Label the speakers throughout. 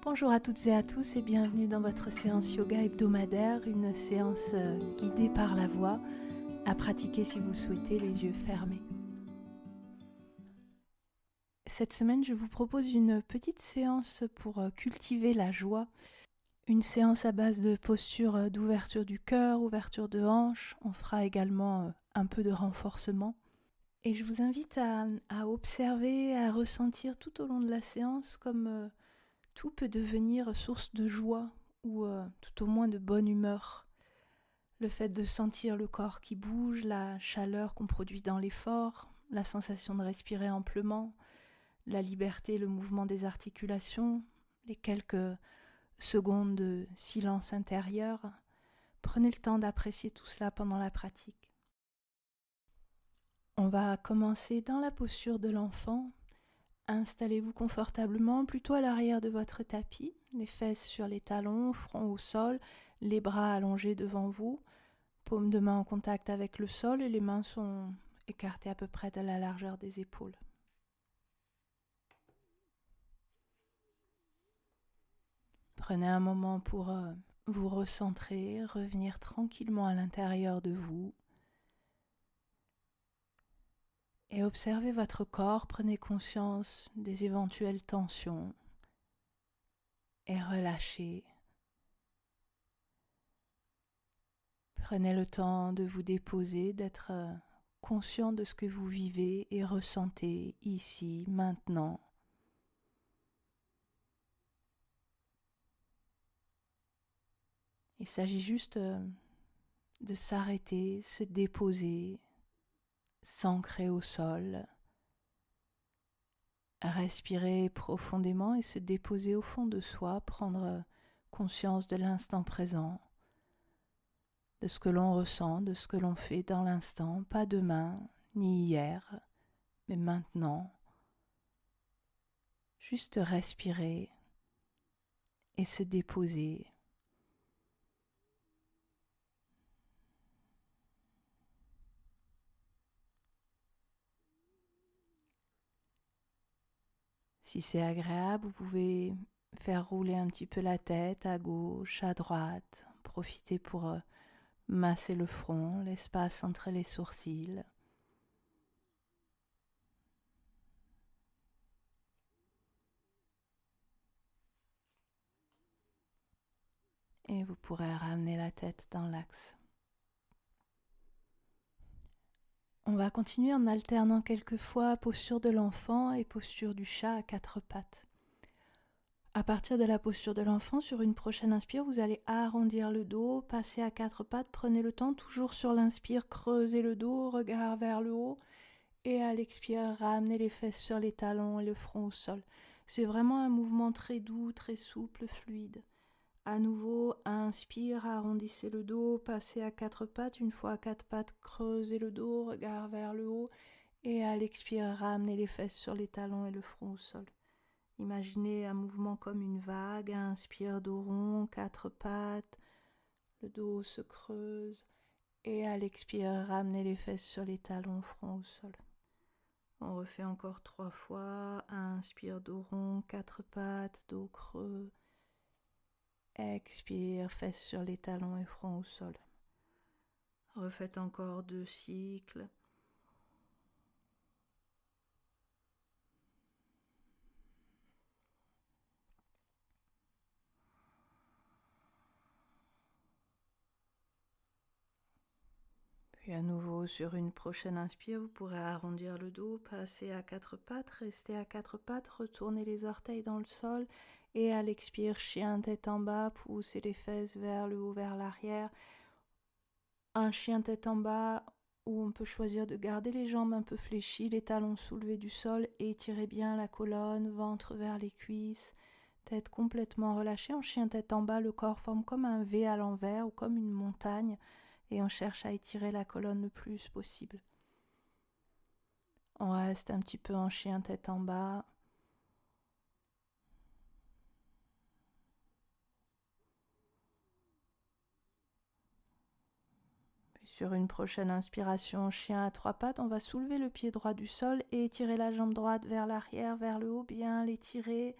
Speaker 1: Bonjour à toutes et à tous et bienvenue dans votre séance yoga hebdomadaire, une séance guidée par la voix, à pratiquer si vous le souhaitez les yeux fermés. Cette semaine, je vous propose une petite séance pour cultiver la joie, une séance à base de posture d'ouverture du cœur, ouverture de hanche. On fera également un peu de renforcement. Et je vous invite à observer, à ressentir tout au long de la séance comme tout peut devenir source de joie ou tout au moins de bonne humeur. Le fait de sentir le corps qui bouge, la chaleur qu'on produit dans l'effort, la sensation de respirer amplement, la liberté, le mouvement des articulations, les quelques secondes de silence intérieur. Prenez le temps d'apprécier tout cela pendant la pratique. On va commencer dans la posture de l'enfant. Installez-vous confortablement, plutôt à l'arrière de votre tapis, les fesses sur les talons, front au sol, les bras allongés devant vous, paumes de main en contact avec le sol et les mains sont écartées à peu près de la largeur des épaules. Prenez un moment pour vous recentrer, revenir tranquillement à l'intérieur de vous et observez votre corps. Prenez conscience des éventuelles tensions et relâchez. Prenez le temps de vous déposer, d'être conscient de ce que vous vivez et ressentez ici, maintenant. Il s'agit juste de s'arrêter, se déposer, s'ancrer au sol, respirer profondément et se déposer au fond de soi, prendre conscience de l'instant présent, de ce que l'on ressent, de ce que l'on fait dans l'instant, pas demain ni hier, mais maintenant. Juste respirer et se déposer. Si c'est agréable, vous pouvez faire rouler un petit peu la tête à gauche, à droite. Profitez pour masser le front, l'espace entre les sourcils. Et vous pourrez ramener la tête dans l'axe. On va continuer en alternant quelquefois posture de l'enfant et posture du chat à quatre pattes. À partir de la posture de l'enfant, sur une prochaine inspire, vous allez arrondir le dos, passer à quatre pattes, prenez le temps, toujours sur l'inspire, creusez le dos, regard vers le haut, et à l'expire, ramenez les fesses sur les talons et le front au sol. C'est vraiment un mouvement très doux, très souple, fluide. À nouveau, inspire, arrondissez le dos, passez à quatre pattes, une fois à quatre pattes, creusez le dos, regard vers le haut, et à l'expire, ramenez les fesses sur les talons et le front au sol. Imaginez un mouvement comme une vague, inspire, dos rond, quatre pattes, le dos se creuse, et à l'expire, ramenez les fesses sur les talons, front au sol. On refait encore 3 fois, inspire, dos rond, quatre pattes, dos creux, expire, fesses sur les talons et front au sol. Refaites encore 2 cycles. Puis à nouveau, sur une prochaine inspire, vous pourrez arrondir le dos, passer à quatre pattes, rester à quatre pattes, retourner les orteils dans le sol et à l'expire, chien tête en bas, poussez les fesses vers le haut, vers l'arrière. Un chien tête en bas où on peut choisir de garder les jambes un peu fléchies, les talons soulevés du sol et étirez bien la colonne, ventre vers les cuisses, tête complètement relâchée. En chien tête en bas, le corps forme comme un V à l'envers ou comme une montagne. Et on cherche à étirer la colonne le plus possible. On reste un petit peu en chien tête en bas. Puis sur une prochaine inspiration, chien à 3 pattes, on va soulever le pied droit du sol et étirer la jambe droite vers l'arrière, vers le haut, bien l'étirer.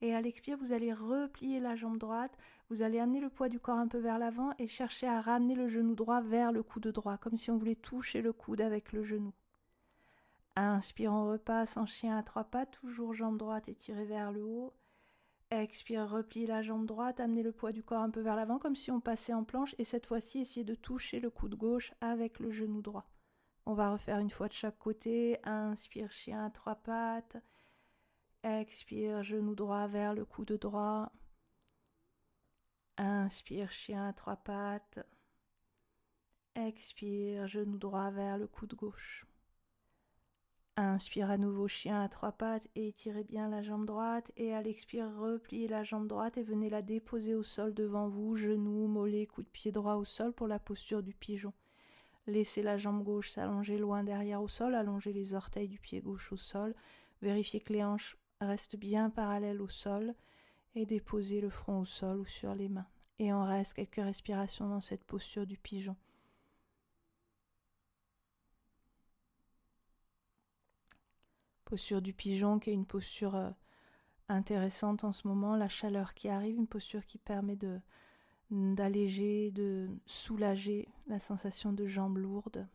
Speaker 1: Et à l'expire, vous allez replier la jambe droite, vous allez amener le poids du corps un peu vers l'avant et chercher à ramener le genou droit vers le coude droit, comme si on voulait toucher le coude avec le genou. Inspire, on repasse en chien à 3 pattes, toujours jambe droite étirée vers le haut. Expire, replie la jambe droite, amenez le poids du corps un peu vers l'avant comme si on passait en planche et cette fois-ci essayez de toucher le coude gauche avec le genou droit. On va refaire une fois de chaque côté. Inspire, chien à 3 pattes. Expire, genou droit vers le coude droit. Inspire, chien à 3 pattes. Expire, genou droit vers le coude gauche. Inspire à nouveau, chien à 3 pattes et étirez bien la jambe droite. Et à l'expire, repliez la jambe droite et venez la déposer au sol devant vous, genou, mollet, coude pied droit au sol pour la posture du pigeon. Laissez la jambe gauche s'allonger loin derrière au sol, allongez les orteils du pied gauche au sol, vérifiez que les hanches restent bien parallèles au sol et déposez le front au sol ou sur les mains. Et on reste quelques respirations dans cette posture du pigeon. Posture du pigeon qui est une posture intéressante en ce moment, la chaleur qui arrive, une posture qui permet d'alléger, de soulager la sensation de jambes lourdes,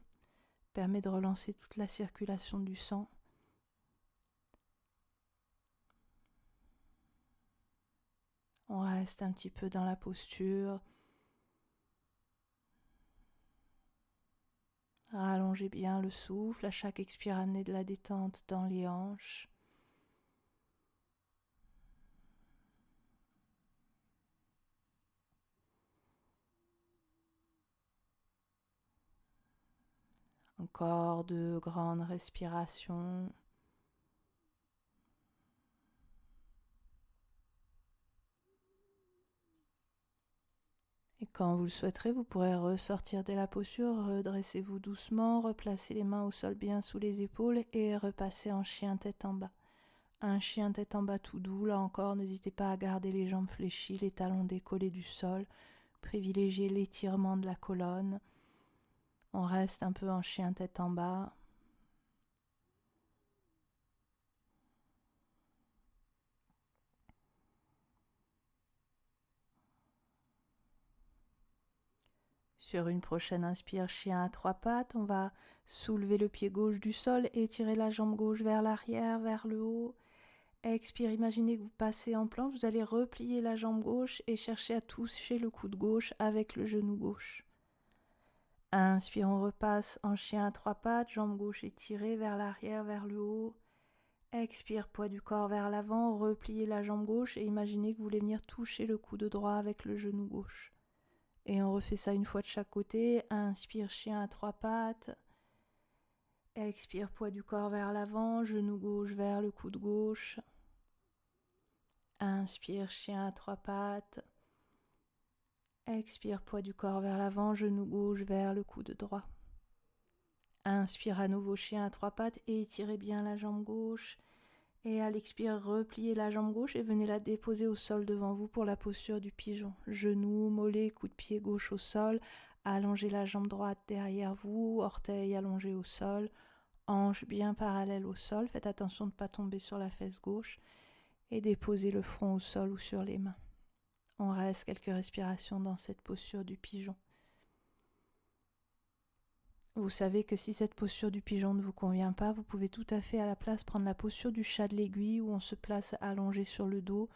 Speaker 1: permet de relancer toute la circulation du sang. On reste un petit peu dans la posture. Rallongez bien le souffle, à chaque expire amenez de la détente dans les hanches. Encore 2 grandes respirations. Et quand vous le souhaiterez, vous pourrez ressortir de la posture, redressez-vous doucement, replacez les mains au sol bien sous les épaules et repassez en chien tête en bas. Un chien tête en bas tout doux, là encore, n'hésitez pas à garder les jambes fléchies, les talons décollés du sol, privilégiez l'étirement de la colonne. On reste un peu en chien tête en bas. Sur une prochaine inspire, chien à 3 pattes, on va soulever le pied gauche du sol et tirer la jambe gauche vers l'arrière, vers le haut. Expire, imaginez que vous passez en planche, vous allez replier la jambe gauche et chercher à toucher le coude gauche avec le genou gauche. Inspire, on repasse en chien à 3 pattes, jambe gauche étirée vers l'arrière, vers le haut. Expire, poids du corps vers l'avant, repliez la jambe gauche et imaginez que vous voulez venir toucher le coude droit avec le genou gauche. Et on refait ça une fois de chaque côté. Inspire, chien à 3 pattes. Expire, poids du corps vers l'avant, genou gauche vers le coude gauche. Inspire, chien à 3 pattes. Expire, poids du corps vers l'avant, genou gauche vers le coude droit. Inspire à nouveau, chien à 3 pattes et étirez bien la jambe gauche. Et à l'expire, repliez la jambe gauche et venez la déposer au sol devant vous pour la posture du pigeon. Genou, mollet, coude pied gauche au sol. Allongez la jambe droite derrière vous, orteil allongé au sol, hanche bien parallèle au sol. Faites attention de ne pas tomber sur la fesse gauche et déposez le front au sol ou sur les mains. On reste quelques respirations dans cette posture du pigeon. Vous savez que si cette posture du pigeon ne vous convient pas, vous pouvez tout à fait à la place prendre la posture du chat de l'aiguille où on se place allongé sur le dos,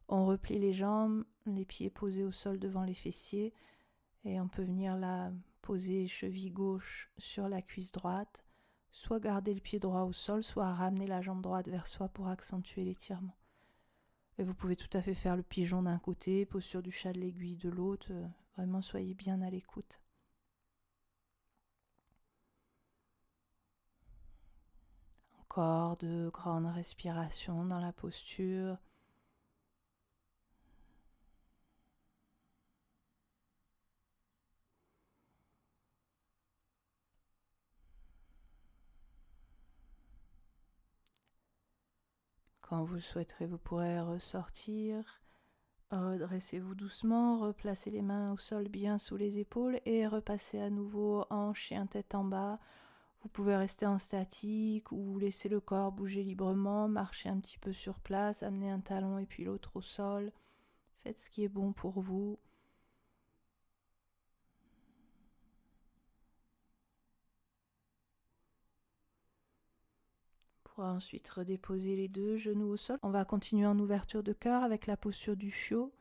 Speaker 1: on replie les jambes, les pieds posés au sol devant les fessiers et on peut venir là poser cheville gauche sur la cuisse droite, soit garder le pied droit au sol, soit ramener la jambe droite vers soi pour accentuer l'étirement. Et vous pouvez tout à fait faire le pigeon d'un côté, posture du chat de l'aiguille de l'autre, vraiment soyez bien à l'écoute. Encore 2 grandes respirations dans la posture. Quand vous le souhaiterez, vous pourrez ressortir. Redressez-vous doucement, replacez les mains au sol bien sous les épaules et repassez à nouveau en chien tête en bas Vous pouvez rester en statique ou laisser le corps bouger librement, marcher un petit peu sur place, amener un talon et puis l'autre au sol. Faites ce qui est bon pour vous. Pour ensuite redéposer les deux genoux au sol. On va continuer en ouverture de cœur avec la posture du chiot.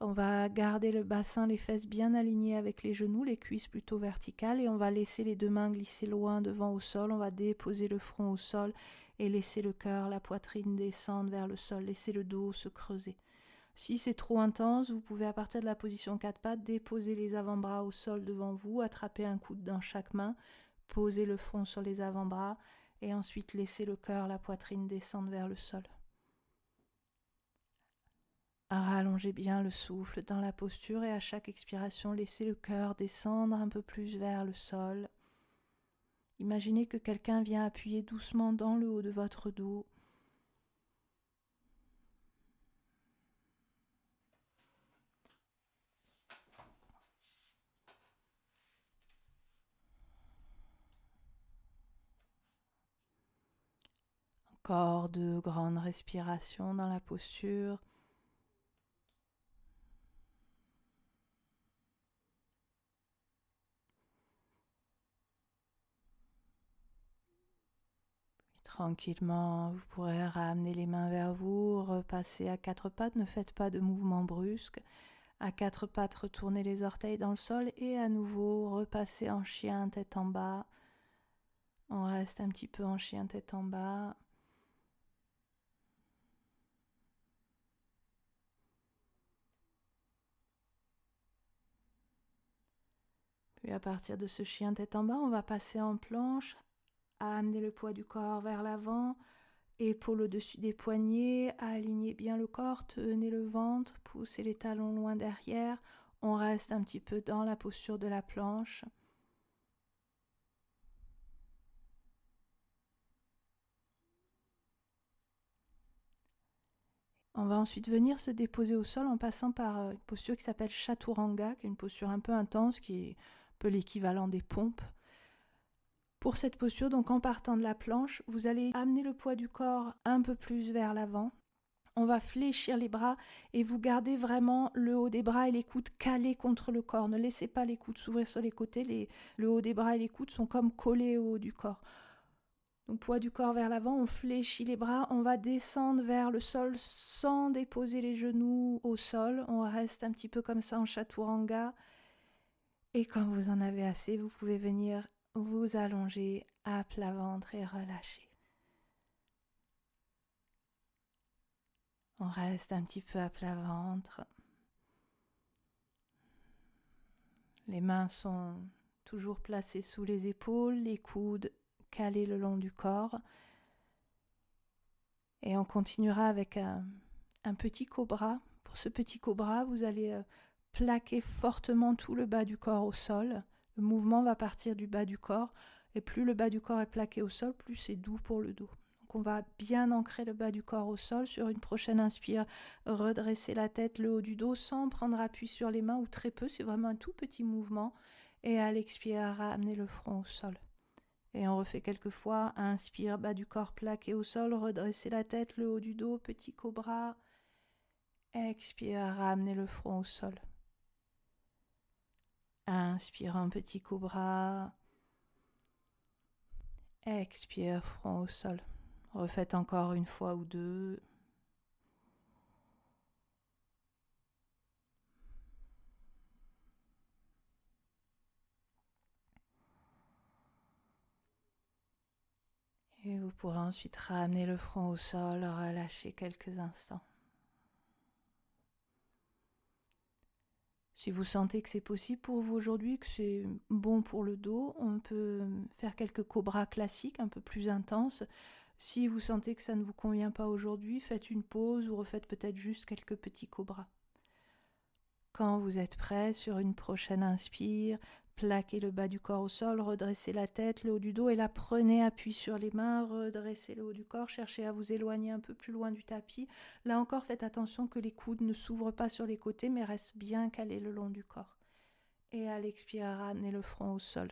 Speaker 1: On va garder le bassin, les fesses bien alignées avec les genoux, les cuisses plutôt verticales et on va laisser les deux mains glisser loin devant au sol. On va déposer le front au sol et laisser le cœur, la poitrine descendre vers le sol. Laisser le dos se creuser. Si c'est trop intense, vous pouvez à partir de la position 4 pattes déposer les avant-bras au sol devant vous, attraper un coude dans chaque main, poser le front sur les avant-bras et ensuite laisser le cœur, la poitrine descendre vers le sol. Rallongez bien le souffle dans la posture et à chaque expiration, laissez le cœur descendre un peu plus vers le sol. Imaginez que quelqu'un vient appuyer doucement dans le haut de votre dos. Encore 2 grandes respirations dans la posture. Tranquillement, vous pourrez ramener les mains vers vous, repasser à 4 pattes, ne faites pas de mouvement brusque. À 4 pattes, retournez les orteils dans le sol et à nouveau repasser en chien tête en bas. On reste un petit peu en chien tête en bas. Puis à partir de ce chien tête en bas, on va passer en planche, à amener le poids du corps vers l'avant, épaules au-dessus des poignets, à aligner bien le corps, tenez le ventre, poussez les talons loin derrière. On reste un petit peu dans la posture de la planche. On va ensuite venir se déposer au sol en passant par une posture qui s'appelle Chaturanga, qui est une posture un peu intense, qui est un peu l'équivalent des pompes. Pour cette posture, donc en partant de la planche, vous allez amener le poids du corps un peu plus vers l'avant. On va fléchir les bras et vous gardez vraiment le haut des bras et les coudes calés contre le corps. Ne laissez pas les coudes s'ouvrir sur les côtés. Le haut des bras et les coudes sont comme collés au haut du corps. Donc poids du corps vers l'avant, on fléchit les bras, on va descendre vers le sol sans déposer les genoux au sol. On reste un petit peu comme ça en chaturanga. Et quand vous en avez assez, vous pouvez venir vous allonger à plat ventre et relâcher. On reste un petit peu à plat ventre. Les mains sont toujours placées sous les épaules, les coudes calés le long du corps. Et on continuera avec un petit cobra. Pour ce petit cobra, vous allez plaquer fortement tout le bas du corps au sol. Le mouvement va partir du bas du corps. Et plus le bas du corps est plaqué au sol, plus c'est doux pour le dos. Donc on va bien ancrer le bas du corps au sol. Sur une prochaine inspire, redresser la tête, le haut du dos, sans prendre appui sur les mains ou très peu. C'est vraiment un tout petit mouvement. Et à l'expire, ramener le front au sol. Et on refait quelques fois. Inspire, bas du corps plaqué au sol, redresser la tête, le haut du dos, petit cobra. Expire, ramener le front au sol. Inspire un petit cobra. Expire, front au sol. Refaites encore une fois ou deux. Et vous pourrez ensuite ramener le front au sol, relâcher quelques instants. Si vous sentez que c'est possible pour vous aujourd'hui, que c'est bon pour le dos, on peut faire quelques cobras classiques, un peu plus intenses. Si vous sentez que ça ne vous convient pas aujourd'hui, faites une pause ou refaites peut-être juste quelques petits cobras. Quand vous êtes prêt, sur une prochaine inspire, plaquez le bas du corps au sol, redressez la tête, le haut du dos et là prenez appui sur les mains, redressez le haut du corps, cherchez à vous éloigner un peu plus loin du tapis. Là encore, faites attention que les coudes ne s'ouvrent pas sur les côtés mais restent bien calés le long du corps. Et à l'expire, ramenez le front au sol.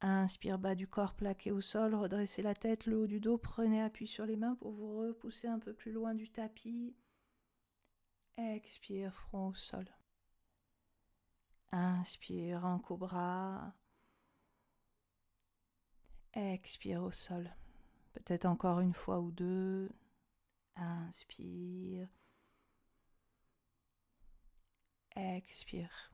Speaker 1: Inspire, bas du corps plaqué au sol, redressez la tête, le haut du dos, prenez appui sur les mains pour vous repousser un peu plus loin du tapis. Expire, front au sol. Inspire en cobra. Expire au sol. Peut-être encore une fois ou deux. Inspire. Expire.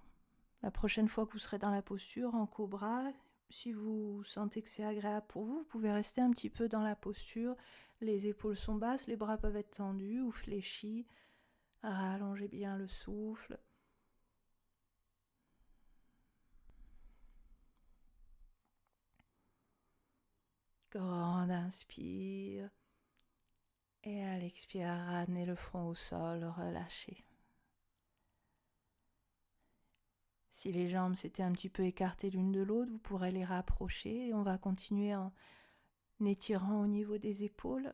Speaker 1: La prochaine fois que vous serez dans la posture en cobra, si vous sentez que c'est agréable pour vous, vous pouvez rester un petit peu dans la posture. Les épaules sont basses, les bras peuvent être tendus ou fléchis. Rallongez bien le souffle. Grande inspire. Et à l'expire, ramenez le front au sol, relâchez. Si les jambes s'étaient un petit peu écartées l'une de l'autre, vous pourrez les rapprocher et on va continuer en étirant au niveau des épaules.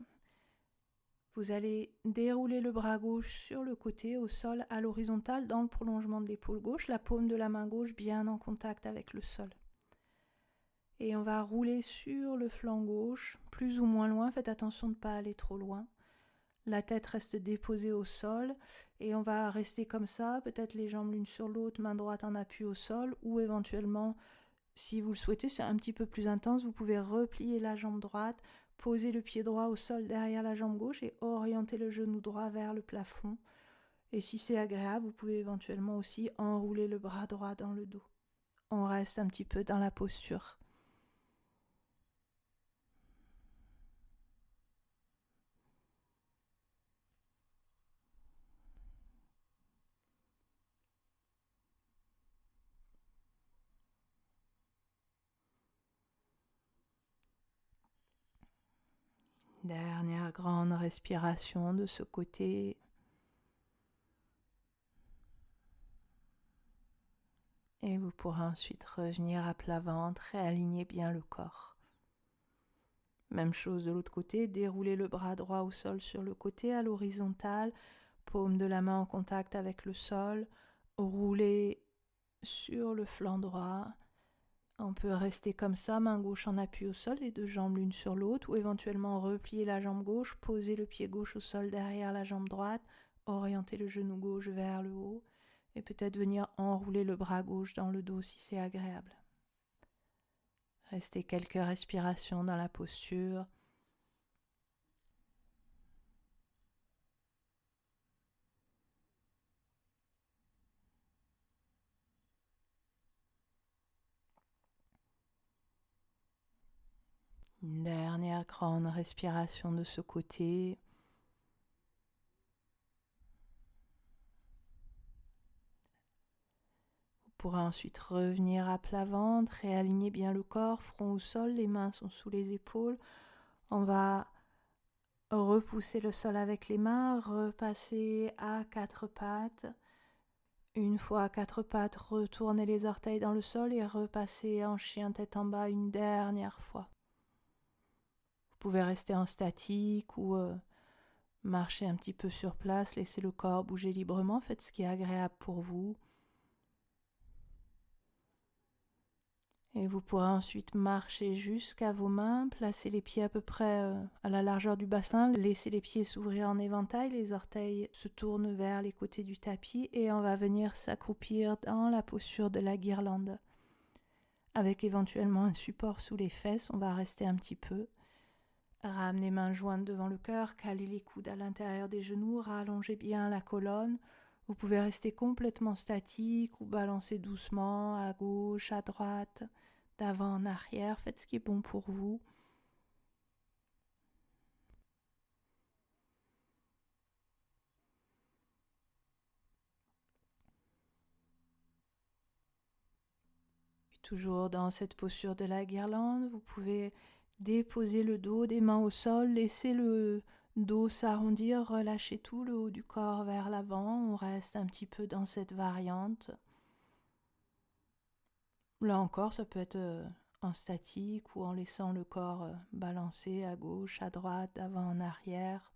Speaker 1: Vous allez dérouler le bras gauche sur le côté au sol à l'horizontale dans le prolongement de l'épaule gauche, la paume de la main gauche bien en contact avec le sol. Et on va rouler sur le flanc gauche, plus ou moins loin, faites attention de ne pas aller trop loin. La tête reste déposée au sol et on va rester comme ça, peut-être les jambes l'une sur l'autre, main droite en appui au sol ou éventuellement, si vous le souhaitez, c'est un petit peu plus intense, vous pouvez replier la jambe droite, poser le pied droit au sol derrière la jambe gauche et orienter le genou droit vers le plafond. Et si c'est agréable, vous pouvez éventuellement aussi enrouler le bras droit dans le dos. On reste un petit peu dans la posture. Dernière grande respiration de ce côté. Et vous pourrez ensuite revenir à plat ventre et aligner bien le corps. Même chose de l'autre côté, déroulez le bras droit au sol sur le côté à l'horizontale, paume de la main en contact avec le sol, roulez sur le flanc droit. On peut rester comme ça, main gauche en appui au sol, les deux jambes l'une sur l'autre, ou éventuellement replier la jambe gauche, poser le pied gauche au sol derrière la jambe droite, orienter le genou gauche vers le haut, et peut-être venir enrouler le bras gauche dans le dos si c'est agréable. Restez quelques respirations dans la posture. Une dernière grande respiration de ce côté. Vous pourrez ensuite revenir à plat ventre et aligner bien le corps, front au sol, les mains sont sous les épaules. On va repousser le sol avec les mains, repasser à quatre pattes. Une fois à quatre pattes, retournez les orteils dans le sol et repassez en chien tête en bas une dernière fois. Vous pouvez rester en statique ou marcher un petit peu sur place, laisser le corps bouger librement, faites ce qui est agréable pour vous. Et vous pourrez ensuite marcher jusqu'à vos mains, placer les pieds à peu près à la largeur du bassin, laisser les pieds s'ouvrir en éventail, les orteils se tournent vers les côtés du tapis et on va venir s'accroupir dans la posture de la guirlande. Avec éventuellement un support sous les fesses, on va rester un petit peu. Ramenez mains jointes devant le cœur, calez les coudes à l'intérieur des genoux, rallongez bien la colonne. Vous pouvez rester complètement statique ou balancer doucement à gauche, à droite, d'avant en arrière. Faites ce qui est bon pour vous. Et toujours dans cette posture de la guirlande, vous pouvez déposer le dos des mains au sol, laisser le dos s'arrondir, relâchez tout le haut du corps vers l'avant. On reste un petit peu dans cette variante. Là encore, ça peut être en statique ou en laissant le corps balancer à gauche, à droite, d'avant en arrière.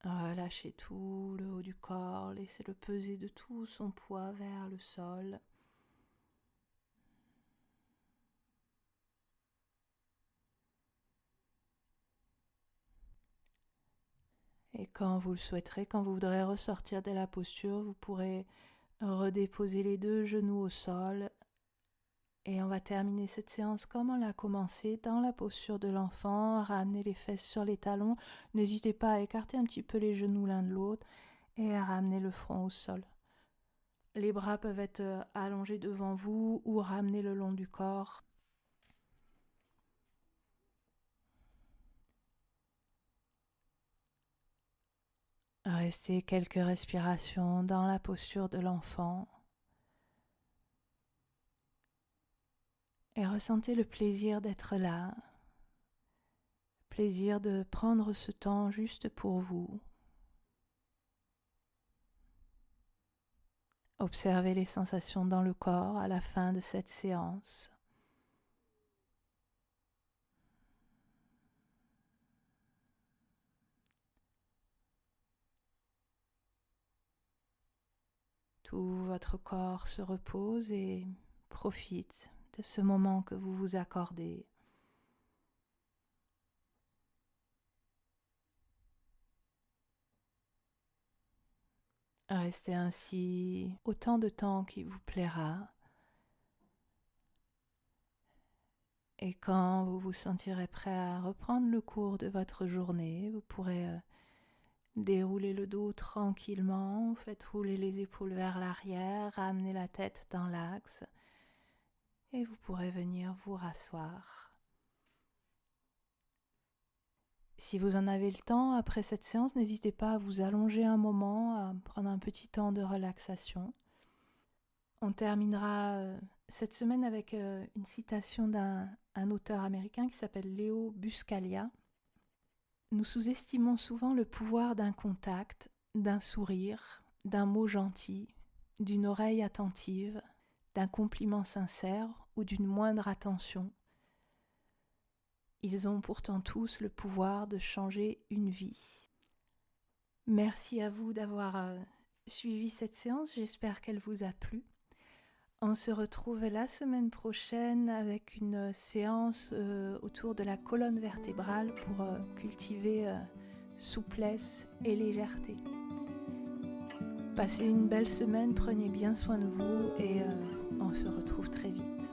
Speaker 1: Relâchez tout le haut du corps, laissez-le peser de tout son poids vers le sol. Et quand vous le souhaiterez, quand vous voudrez ressortir de la posture, vous pourrez redéposer les deux genoux au sol. Et on va terminer cette séance comme on l'a commencé, dans la posture de l'enfant, ramener les fesses sur les talons. N'hésitez pas à écarter un petit peu les genoux l'un de l'autre et à ramener le front au sol. Les bras peuvent être allongés devant vous ou ramenés le long du corps. Restez quelques respirations dans la posture de l'enfant et ressentez le plaisir d'être là, plaisir de prendre ce temps juste pour vous. Observez les sensations dans le corps à la fin de cette séance. Tout votre corps se repose et profite de ce moment que vous vous accordez. Restez ainsi autant de temps qui vous plaira. Et quand vous vous sentirez prêt à reprendre le cours de votre journée, vous pourrez dérouler le dos tranquillement, faites rouler les épaules vers l'arrière, ramenez la tête dans l'axe et vous pourrez venir vous rasseoir. Si vous en avez le temps, après cette séance, n'hésitez pas à vous allonger un moment, à prendre un petit temps de relaxation. On terminera cette semaine avec une citation d'un auteur américain qui s'appelle Leo Buscaglia. Nous sous-estimons souvent le pouvoir d'un contact, d'un sourire, d'un mot gentil, d'une oreille attentive, d'un compliment sincère ou d'une moindre attention. Ils ont pourtant tous le pouvoir de changer une vie. Merci à vous d'avoir suivi cette séance, j'espère qu'elle vous a plu. On se retrouve la semaine prochaine avec une séance autour de la colonne vertébrale pour cultiver souplesse et légèreté. Passez une belle semaine, prenez bien soin de vous et on se retrouve très vite.